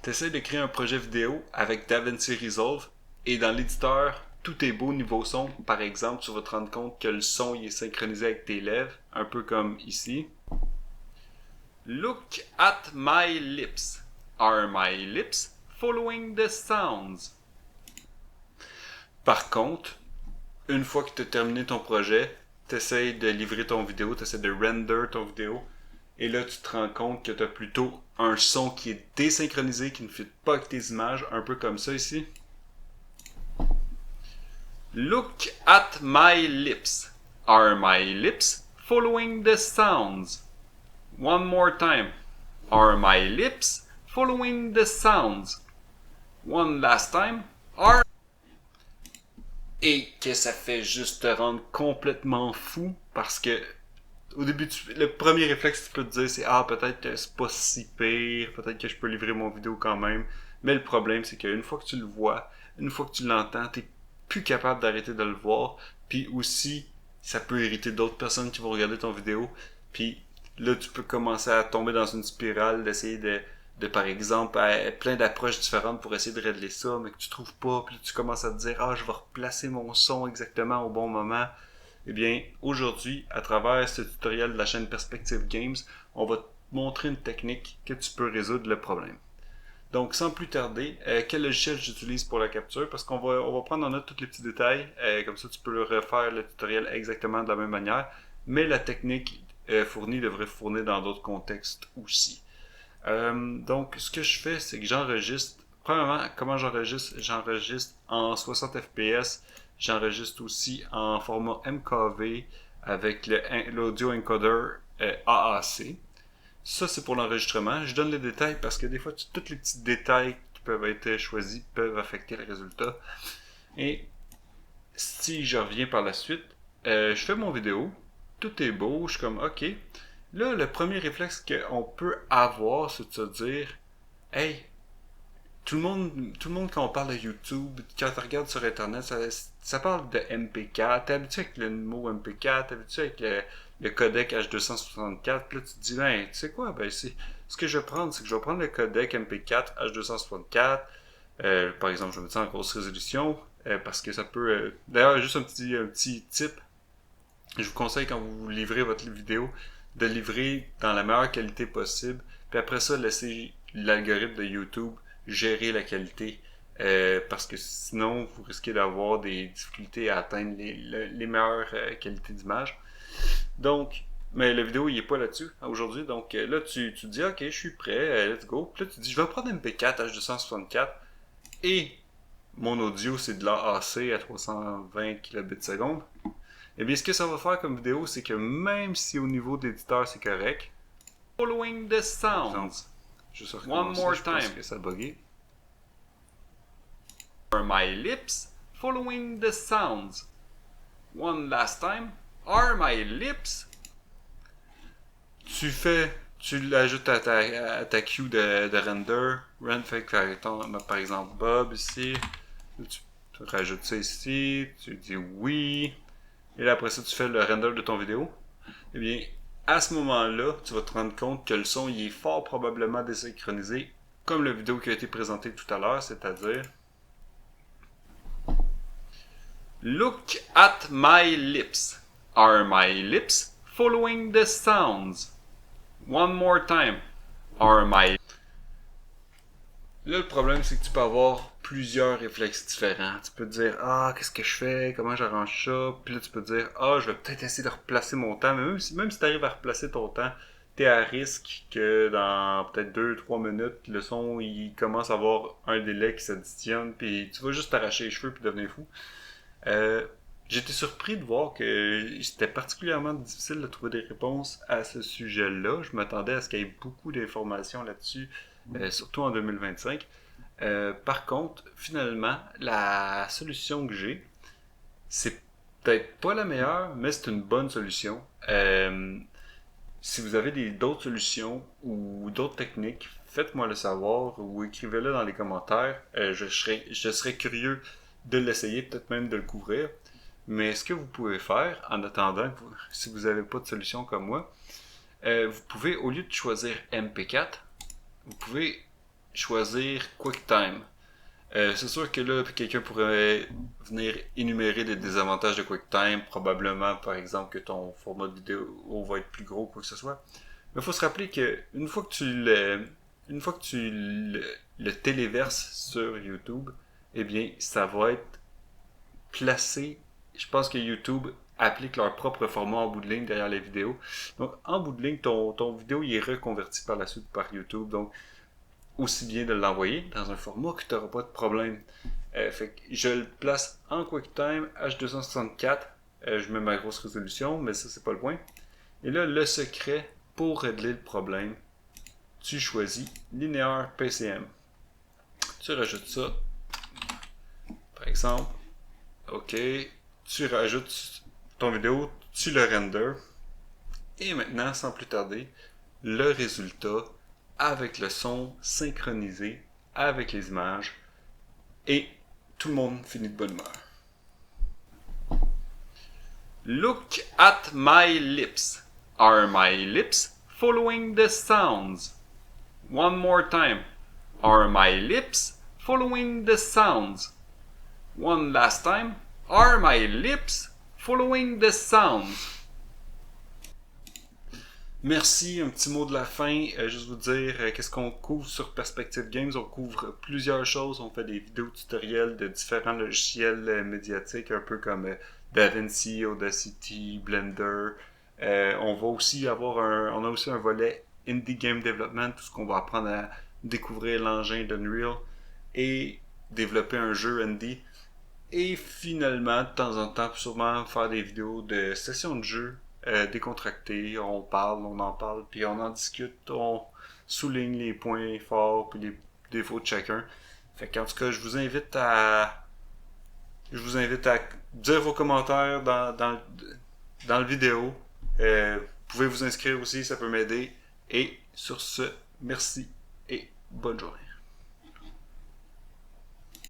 T'essaies de créer un projet vidéo avec DaVinci Resolve et dans l'éditeur, tout est beau niveau son. Par exemple, tu vas te rendre compte que le son il est synchronisé avec tes lèvres, un peu comme ici. Look at my lips. Are my lips following the sounds? Par contre, une fois que tu as terminé ton projet, tu essaies de livrer ton vidéo, tu essaies de render ton vidéo, et là tu te rends compte que tu as plutôt un son qui est désynchronisé, qui ne fit pas avec tes images, un peu comme ça ici. Look at my lips. Are my lips following the sounds? One more time. Are my lips following the sounds? One last time. Are... Et que ça fait juste te rendre complètement fou parce que au début, le premier réflexe que tu peux te dire, c'est peut-être que c'est pas si pire, peut-être que je peux livrer mon vidéo quand même. Mais le problème, c'est qu'une fois que tu le vois, une fois que tu l'entends, t'es plus capable d'arrêter de le voir. Puis aussi, ça peut irriter d'autres personnes qui vont regarder ton vidéo. Puis là, tu peux commencer à tomber dans une spirale d'essayer de par exemple, plein d'approches différentes pour essayer de régler ça, mais que tu trouves pas. Puis là, tu commences à te dire, je vais replacer mon son exactement au bon moment. Eh bien, aujourd'hui, à travers ce tutoriel de la chaîne Perspective Games, on va te montrer une technique que tu peux résoudre le problème. Donc, sans plus tarder, quel logiciel j'utilise pour la capture? Parce on va prendre en note tous les petits détails, comme ça tu peux refaire le tutoriel exactement de la même manière, mais la technique fournie devrait fournir dans d'autres contextes aussi. Donc, ce que je fais, c'est que j'enregistre. Premièrement, comment j'enregistre? J'enregistre en 60 fps. J'enregistre aussi en format MKV avec l'audio encoder AAC. Ça, c'est pour l'enregistrement. Je donne les détails parce que des fois, tous les petits détails qui peuvent être choisis peuvent affecter le résultat. Et si je reviens par la suite, je fais mon vidéo. Tout est beau. Je suis comme, OK. Là, le premier réflexe qu'on peut avoir, c'est de se dire, hey, tout le monde quand on parle de YouTube, quand tu regardes sur Internet, ça parle de MP4. T'es habitué avec le mot MP4, t'es habitué avec le codec H264. Puis là, tu te dis, tu sais quoi, ce que je vais prendre, c'est que je vais prendre le codec MP4 H264. Par exemple, je vais mettre ça en grosse résolution, parce que ça peut... D'ailleurs, juste un petit tip. Je vous conseille quand vous livrez votre vidéo, de livrer dans la meilleure qualité possible. Puis après ça, laissez l'algorithme de YouTube gérer la qualité. Parce que sinon, vous risquez d'avoir des difficultés à atteindre les meilleures qualités d'image. Donc, mais la vidéo, il est pas là-dessus aujourd'hui. Donc là, tu te dis, OK, je suis prêt, let's go. Puis là, tu dis, je vais prendre MP4 H264 et mon audio, c'est de l'AAC à 320 kbps. Eh bien, ce que ça va faire comme vidéo, c'est que même si au niveau d'éditeur, c'est correct, following the sounds. Juste one more time. Je pense que ça a bugué. Are my lips following the sounds? One last time. Are my lips? Tu l'ajoutes à ta queue de render. Fait par exemple Bob ici. Tu rajoutes ça ici. Tu dis oui. Et là, après ça, tu fais le render de ton vidéo. Eh bien, à ce moment-là, tu vas te rendre compte que le son il est fort probablement désynchronisé, comme la vidéo qui a été présentée tout à l'heure, c'est-à-dire Look at my lips. Are my lips following the sounds? One more time. Are my... Là, le problème, c'est que tu peux avoir plusieurs réflexes différents. Tu peux te dire, qu'est-ce que je fais? Comment j'arrange ça? Puis là, tu peux te dire, je vais peut-être essayer de replacer mon temps. Mais même si tu arrives à replacer ton temps, tu es à risque que dans peut-être 2-3 minutes, le son, il commence à avoir un délai qui s'additionne. Puis tu vas juste t'arracher les cheveux puis devenir fou. J'étais surpris de voir que c'était particulièrement difficile de trouver des réponses à ce sujet-là. Je m'attendais à ce qu'il y ait beaucoup d'informations là-dessus, surtout en 2025. Par contre, finalement, la solution que j'ai, c'est peut-être pas la meilleure, mais c'est une bonne solution. Si vous avez d'autres solutions ou d'autres techniques, faites-moi le savoir ou écrivez-le dans les commentaires. Je serais curieux de l'essayer, peut-être même de le couvrir. Mais ce que vous pouvez faire, en attendant, si vous n'avez pas de solution comme moi, vous pouvez, au lieu de choisir MP4, vous pouvez choisir QuickTime. C'est sûr que là, quelqu'un pourrait venir énumérer les désavantages de QuickTime, probablement par exemple que ton format de vidéo va être plus gros, quoi que ce soit. Mais il faut se rappeler que une fois que tu le téléverses sur YouTube, eh bien, ça va être placé. Je pense que YouTube applique leur propre format en bout de ligne derrière les vidéos. Donc, en bout de ligne, ton vidéo il est reconverti par la suite par YouTube. Donc, aussi bien de l'envoyer dans un format que tu n'auras pas de problème. Fait que je le place en QuickTime H264. Je mets ma grosse résolution, mais ça, c'est pas le point. Et là, le secret pour régler le problème, tu choisis Linear PCM. Tu rajoutes ça. Par exemple, OK. Tu rajoutes ton vidéo, tu le render. Et maintenant, sans plus tarder, le résultat avec le son synchronisé avec les images et tout le monde finit de bonne humeur. Look at my lips. Are my lips following the sounds? One more time. Are my lips following the sounds? One last time. Are my lips following the sounds? Merci, un petit mot de la fin, juste vous dire qu'est-ce qu'on couvre sur Perspective Games. On couvre plusieurs choses, on fait des vidéos tutoriels de différents logiciels médiatiques, un peu comme DaVinci, Audacity, Blender. On va aussi on a aussi un volet Indie Game Development, tout ce qu'on va apprendre à découvrir l'engin d'Unreal et développer un jeu indie. Et finalement, de temps en temps, sûrement faire des vidéos de sessions de jeu décontractées. On parle, on en parle, puis on en discute, on souligne les points forts puis les défauts de chacun. Fait qu'en tout cas, je vous invite à dire vos commentaires dans le vidéo. Vous pouvez vous inscrire aussi, ça peut m'aider. Et sur ce, merci et bonne journée.